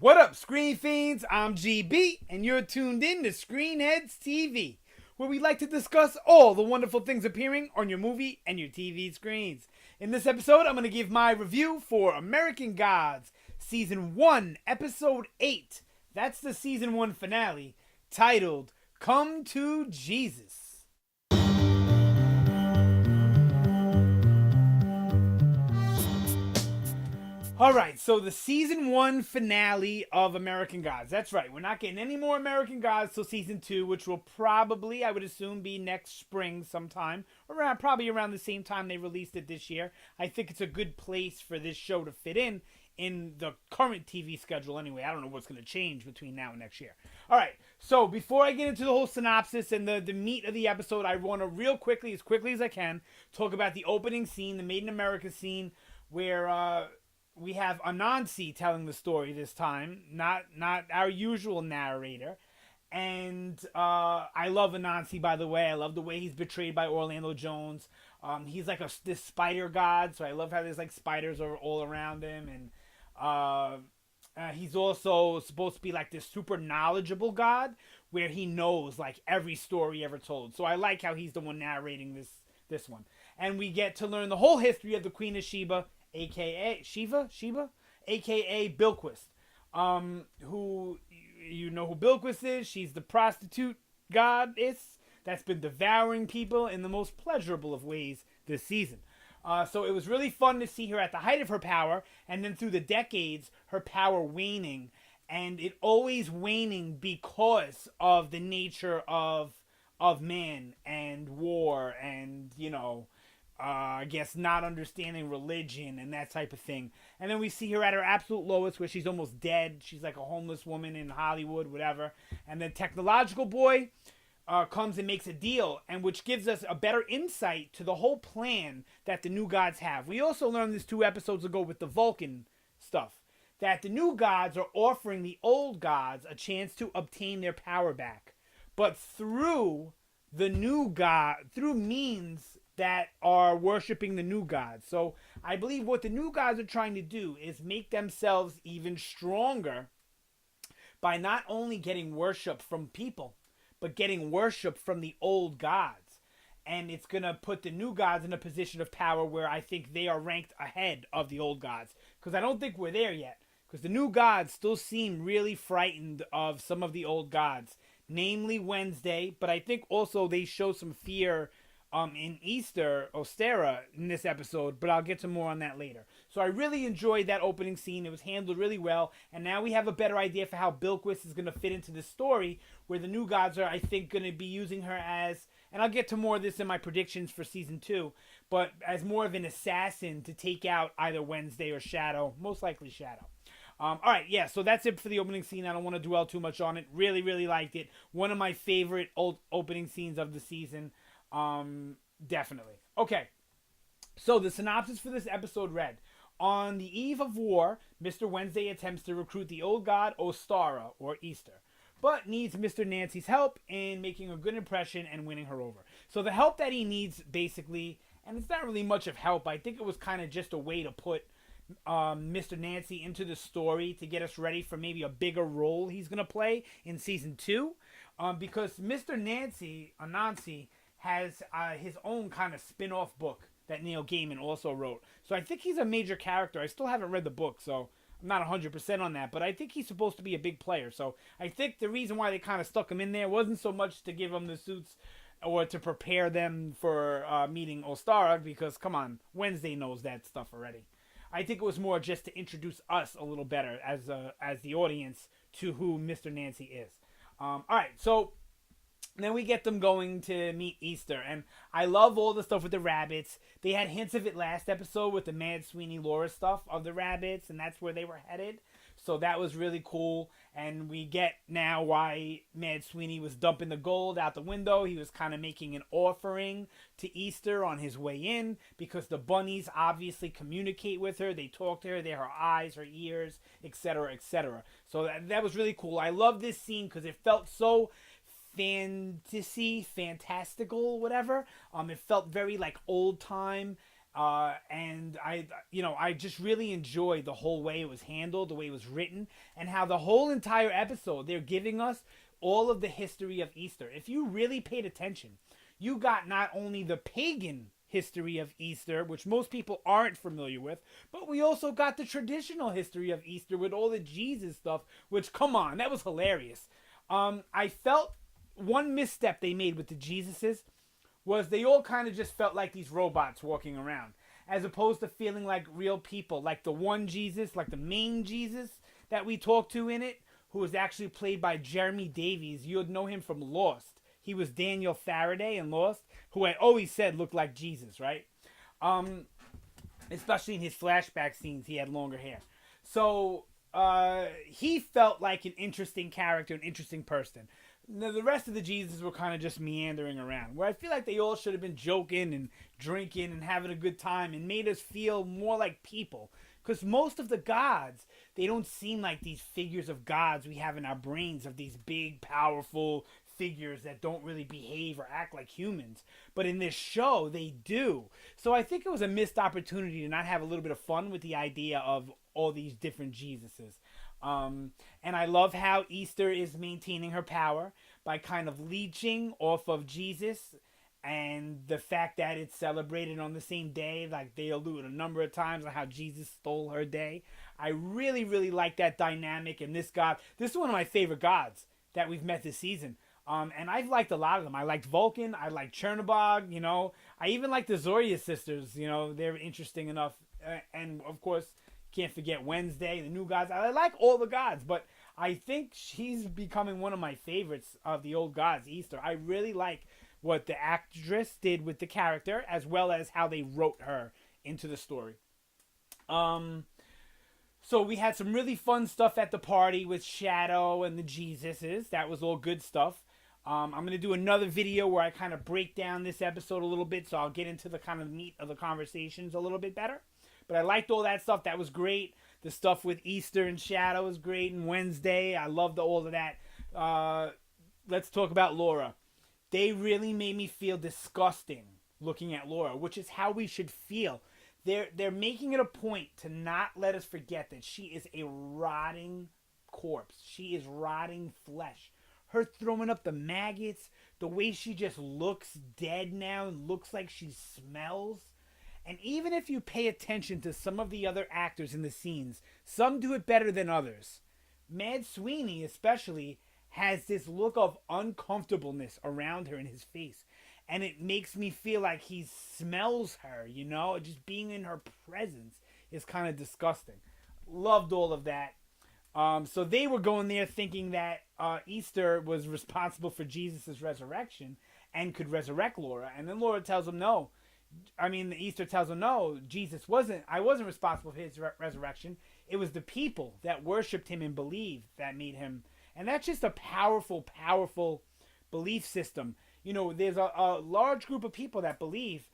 What up, Screen Fiends? I'm GB, and you're tuned in to Headz TV, where we like to discuss all the wonderful things appearing on your movie and your TV screens. In this episode, I'm going to give my review for American Gods, Season 1, Episode 8. That's the Season 1 finale, titled Come to Jesus. Alright, so the Season 1 finale of American Gods. That's right, we're not getting any more American Gods till Season 2, which will probably, I would assume, be next spring sometime. Probably around the same time they released it this year. I think it's a good place for this show to fit in the current TV schedule anyway. I don't know what's going to change between now and next year. Alright, so before I get into the whole synopsis and the meat of the episode, I want to real quickly as I can, talk about the opening scene, the Made in America scene, where we have Anansi telling the story this time, not our usual narrator. And I love Anansi, by the way. I love the way he's betrayed by Orlando Jones. He's like this spider god, so I love how there's like spiders are all around him. And he's also supposed to be like this super knowledgeable god, where he knows like every story ever told. So I like how he's the one narrating this one. And we get to learn the whole history of the Queen of Sheba, a.k.a. Sheba, a.k.a. Bilquis, who, you know who Bilquis is. She's the prostitute goddess that's been devouring people in the most pleasurable of ways this season. So it was really fun to see her at the height of her power, and then through the decades, her power waning, and it always waning because of the nature of man and war and, I guess not understanding religion and that type of thing. And then we see her at her absolute lowest, where she's almost dead. She's like a homeless woman in Hollywood, whatever. And then Technological Boy comes and makes a deal, and which gives us a better insight to the whole plan that the new gods have. We also learned this 2 episodes ago with the Vulcan stuff, that the new gods are offering the old gods a chance to obtain their power back, but through the new god, through means that are worshiping the new gods. So I believe what the new gods are trying to do is make themselves even stronger by not only getting worship from people, but getting worship from the old gods. And it's going to put the new gods in a position of power where I think they are ranked ahead of the old gods. Because I don't think we're there yet. Because the new gods still seem really frightened of some of the old gods. Namely Wednesday, but I think also they show some fear in Easter, Ostera, in this episode, but I'll get to more on that later. So I really enjoyed that opening scene. It was handled really well, and now we have a better idea for how Bilquis is going to fit into the story, where the new gods are, I think, going to be using her as, and I'll get to more of this in my predictions for Season 2, but as more of an assassin to take out either Wednesday or Shadow, most likely Shadow. Alright, yeah, so that's it for the opening scene. I don't want to dwell too much on it. Really, really liked it. One of my favorite old opening scenes of the season. Definitely. Okay, so the synopsis for this episode read: on the eve of war, Mr. Wednesday attempts to recruit the old god Ostara, or Easter, but needs Mr. Nancy's help in making a good impression and winning her over. So the help that he needs, basically, and it's not really much of help, I think it was kind of just a way to put Mr. Nancy into the story to get us ready for maybe a bigger role he's going to play in Season 2, because Mr. Anansi, has his own kind of spin-off book that Neil Gaiman also wrote. So I think he's a major character. I still haven't read the book, so I'm not 100% on that, but I think he's supposed to be a big player. So I think the reason why they kind of stuck him in there wasn't so much to give him the suits or to prepare them for meeting Ostara, because, come on, Wednesday knows that stuff already. I think it was more just to introduce us a little better as the audience to who Mr. Nancy is. All right, so then we get them going to meet Easter, and I love all the stuff with the rabbits. They had hints of it last episode with the Mad Sweeney Laura stuff of the rabbits, and that's where they were headed. So that was really cool, and we get now why Mad Sweeney was dumping the gold out the window. He was kind of making an offering to Easter on his way in, because the bunnies obviously communicate with her. They talk to her. They're her eyes, her ears, etc., etc. So that was really cool. I love this scene because it felt so fantastical, whatever. It felt very like old time, And I just really enjoyed the whole way it was handled, the way it was written, and how the whole entire episode they're giving us all of the history of Easter. If you really paid attention, you got not only the pagan history of Easter, which most people aren't familiar with, but we also got the traditional history of Easter with all the Jesus stuff, which, come on, that was hilarious. I felt one misstep they made with the Jesuses was they all kind of just felt like these robots walking around, as opposed to feeling like real people, like the one Jesus, like the main Jesus that we talked to in it, who was actually played by Jeremy Davies. You'd know him from Lost. He was Daniel Faraday in Lost, who I always said looked like Jesus, right? Especially in his flashback scenes, he had longer hair. So he felt like an interesting character, an interesting person. Now, the rest of the Jesus were kind of just meandering around, where I feel like they all should have been joking and drinking and having a good time and made us feel more like people. Because most of the gods, they don't seem like these figures of gods we have in our brains, of these big, powerful figures that don't really behave or act like humans. But in this show, they do. So I think it was a missed opportunity to not have a little bit of fun with the idea of all these different Jesuses. And I love how Easter is maintaining her power by kind of leeching off of Jesus, and the fact that it's celebrated on the same day. Like, they allude a number of times on how Jesus stole her day. I really, really like that dynamic. And this god, this is one of my favorite gods that we've met this season. And I've liked a lot of them. I liked Vulcan. I liked Chernobog. I even like the Zoria sisters. They're interesting enough. And of course, can't forget Wednesday, the new gods. I like all the gods, but I think she's becoming one of my favorites of the old gods, Easter. I really like what the actress did with the character, as well as how they wrote her into the story. So we had some really fun stuff at the party with Shadow and the Jesuses. That was all good stuff. I'm going to do another video where I kind of break down this episode a little bit, so I'll get into the kind of meat of the conversations a little bit better. But I liked all that stuff. That was great. The stuff with Easter and Shadow was great. And Wednesday, I loved all of that. Let's talk about Laura. They really made me feel disgusting looking at Laura, which is how we should feel. They're making it a point to not let us forget that she is a rotting corpse. She is rotting flesh. Her throwing up the maggots, the way she just looks dead now and looks like she smells. And even if you pay attention to some of the other actors in the scenes, some do it better than others. Mad Sweeney especially has this look of uncomfortableness around her in his face. And it makes me feel like he smells her, Just being in her presence is kind of disgusting. Loved all of that. So they were going there thinking that Easter was responsible for Jesus' resurrection and could resurrect Laura. And then Laura tells him no. Easter tells him, no, I wasn't responsible for his resurrection. It was the people that worshipped him and believed that made him. And that's just a powerful, powerful belief system. There's a large group of people that believe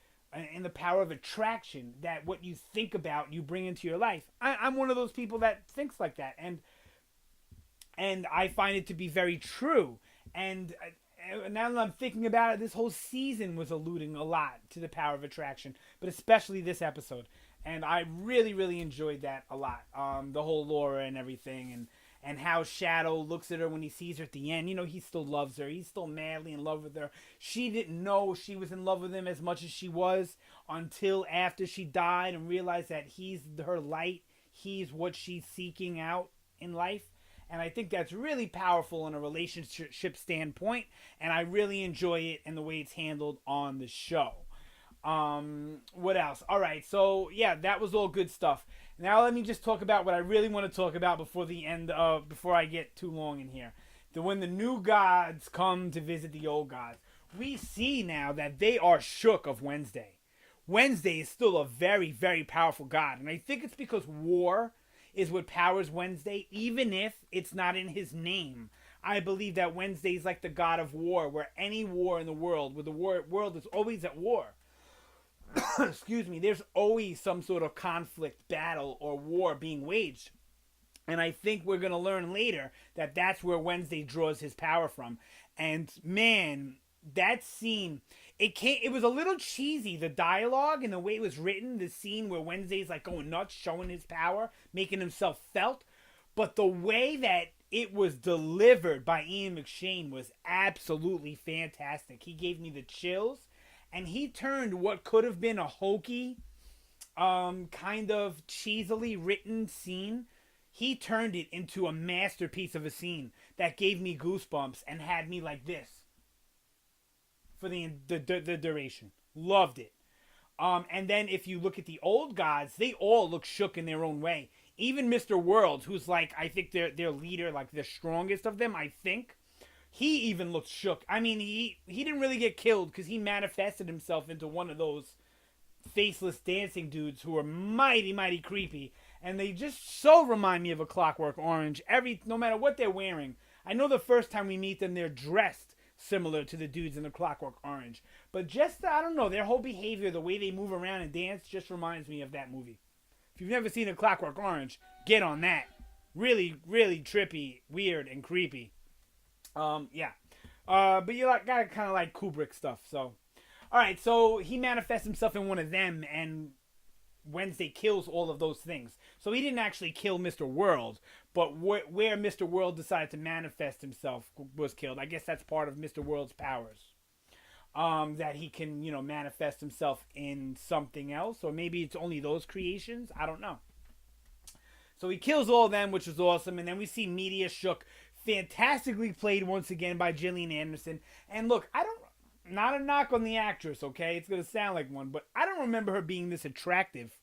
in the power of attraction, that what you think about, you bring into your life. I'm one of those people that thinks like that. And I find it to be very true. And now that I'm thinking about it, this whole season was alluding a lot to the power of attraction, but especially this episode. And I really, really enjoyed that a lot. The whole Laura and everything, and how Shadow looks at her when he sees her at the end. He still loves her. He's still madly in love with her. She didn't know she was in love with him as much as she was until after she died and realized that he's her light. He's what she's seeking out in life. And I think that's really powerful in a relationship standpoint. And I really enjoy it and the way it's handled on the show. What else? All right. So, yeah, that was all good stuff. Now let me just talk about what I really want to talk about before I get too long in here. When the new gods come to visit the old gods, we see now that they are shook of Wednesday. Wednesday is still a very, very powerful god. And I think it's because war is what powers Wednesday, even if it's not in his name. I believe that Wednesday is like the god of war, where any war in the world, where the world is always at war. Excuse me, there's always some sort of conflict, battle, or war being waged. And I think we're going to learn later that that's where Wednesday draws his power from. And man, that scene, It was a little cheesy, the dialogue and the way it was written, the scene where Wednesday's like going nuts, showing his power, making himself felt. But the way that it was delivered by Ian McShane was absolutely fantastic. He gave me the chills, and he turned what could have been a hokey, kind of cheesily written scene. He turned it into a masterpiece of a scene that gave me goosebumps and had me like this for the duration. Loved it. And then if you look at the old gods, they all look shook in their own way. Even Mr. World, who's like, I think their leader, like the strongest of them, I think, he even looked shook. I mean, he didn't really get killed because he manifested himself into one of those faceless dancing dudes who are mighty, mighty creepy. And they just so remind me of a Clockwork Orange. No matter what they're wearing. I know the first time we meet them, they're dressed similar to the dudes in the Clockwork Orange. But just, I don't know, their whole behavior, the way they move around and dance just reminds me of that movie. If you've never seen a Clockwork Orange, get on that. Really, really trippy, weird, and creepy. Yeah. But you gotta kind of like Kubrick stuff, so. Alright, so he manifests himself in one of them, and Wednesday kills all of those things. So he didn't actually kill Mr. World, but where Mr. World decided to manifest himself was killed. I guess that's part of Mr. World's powers. That he can, manifest himself in something else, or maybe it's only those creations. I don't know. So he kills all of them, which was awesome, and then we see Media Shook, fantastically played once again by Gillian Anderson. And look, not a knock on the actress, okay? It's going to sound like one, but I don't remember her being this attractive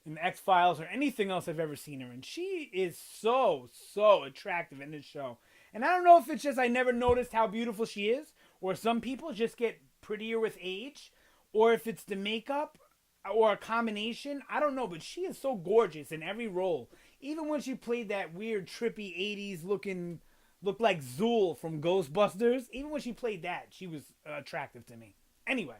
in X-Files or anything else I've ever seen her in. She is so, so attractive in this show. And I don't know if it's just I never noticed how beautiful she is, or some people just get prettier with age, or if it's the makeup, or a combination. I don't know, but she is so gorgeous in every role. Even when she played that weird, trippy 80s looking... looked like Zool from Ghostbusters. Even when she played that, she was attractive to me. Anyway,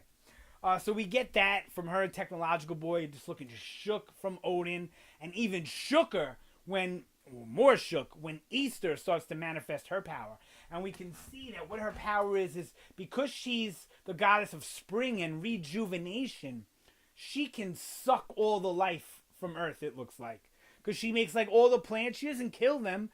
so we get that from her, Technological Boy, just looking just shook from Odin, and even shooker more shook when Easter starts to manifest her power. And we can see that what her power is because she's the goddess of spring and rejuvenation, she can suck all the life from Earth, it looks like. Because she makes like all the plants, she doesn't kill them.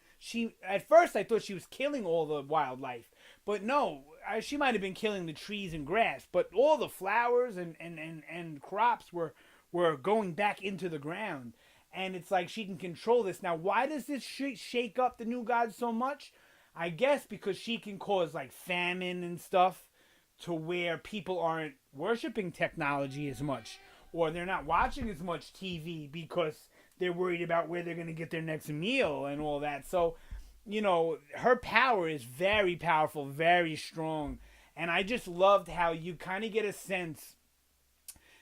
At first I thought she was killing all the wildlife, but no, she might have been killing the trees and grass, but all the flowers and crops were going back into the ground. And it's like she can control this. Now, why does this shake up the new gods so much? I guess because she can cause like famine and stuff to where people aren't worshiping technology as much, or they're not watching as much TV because they're worried about where they're going to get their next meal and all that. So, her power is very powerful, very strong. And I just loved how you kind of get a sense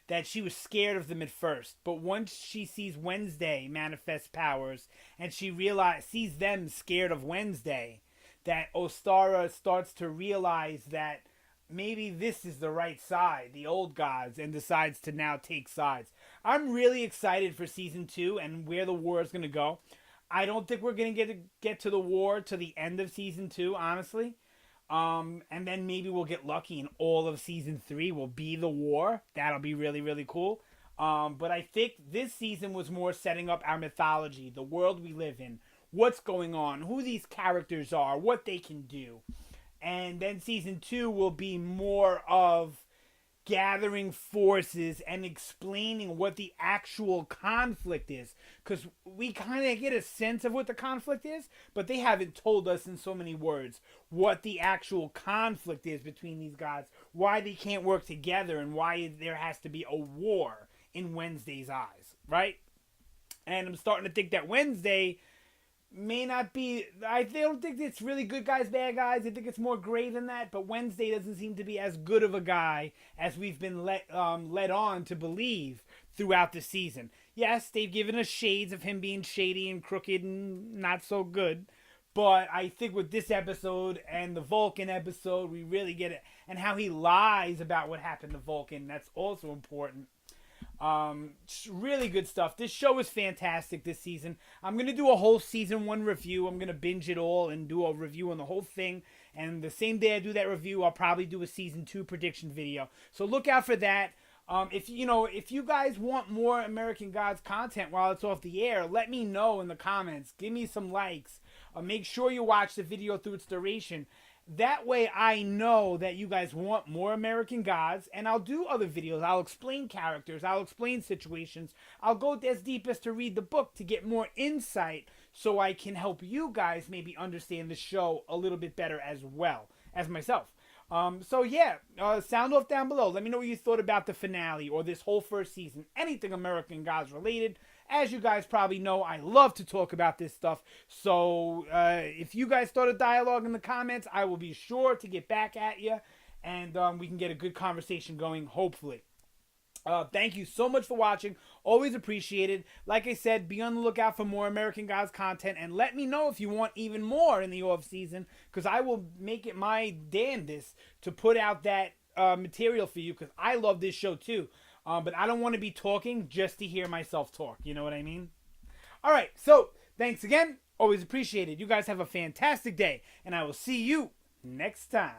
that she was scared of them at first. But once she sees Wednesday manifest powers and she sees them scared of Wednesday, that Ostara starts to realize that maybe this is the right side, the old gods, and decides to now take sides. I'm really excited for season 2 and where the war is going to go. I don't think we're going to get to the war to the end of season 2, honestly. And then maybe we'll get lucky and all of season 3 will be the war. That'll be really, really cool. But I think this season was more setting up our mythology, the world we live in, what's going on, who these characters are, what they can do. And then season 2 will be more of gathering forces and explaining what the actual conflict is. Because we kind of get a sense of what the conflict is, but they haven't told us in so many words what the actual conflict is between these gods, why they can't work together, and why there has to be a war in Wednesday's eyes, right? And I'm starting to think that Wednesday may not be... I don't think it's really good guys, bad guys. I think it's more gray than that. But Wednesday doesn't seem to be as good of a guy as we've been led on to believe throughout the season. Yes, they've given us shades of him being shady and crooked and not so good. But I think with this episode and the Vulcan episode, we really get it. And how he lies about what happened to Vulcan. That's also important. Really good stuff. This show is fantastic this season. I'm going to do a whole season 1 review. I'm going to binge it all and do a review on the whole thing. And the same day I do that review, I'll probably do a season 2 prediction video. So look out for that. If you guys want more American Gods content while it's off the air, let me know in the comments. Give me some likes. Make sure you watch the video through its duration. That way I know that you guys want more American Gods, and I'll do other videos. I'll explain characters. I'll explain situations. I'll go as deep as to read the book to get more insight so I can help you guys maybe understand the show a little bit better as well as myself. Sound off down below. Let me know what you thought about the finale or this whole first season. Anything American Gods related. As you guys probably know, I love to talk about this stuff. So if you guys start a dialogue in the comments, I will be sure to get back at you. And we can get a good conversation going, hopefully. Thank you so much for watching. Always appreciated. Like I said, be on the lookout for more American Gods content. And let me know if you want even more in the off season. Because I will make it my damnedest to put out that material for you. Because I love this show too. But I don't want to be talking just to hear myself talk. You know what I mean? All right. So thanks again. Always appreciated. You guys have a fantastic day. And I will see you next time.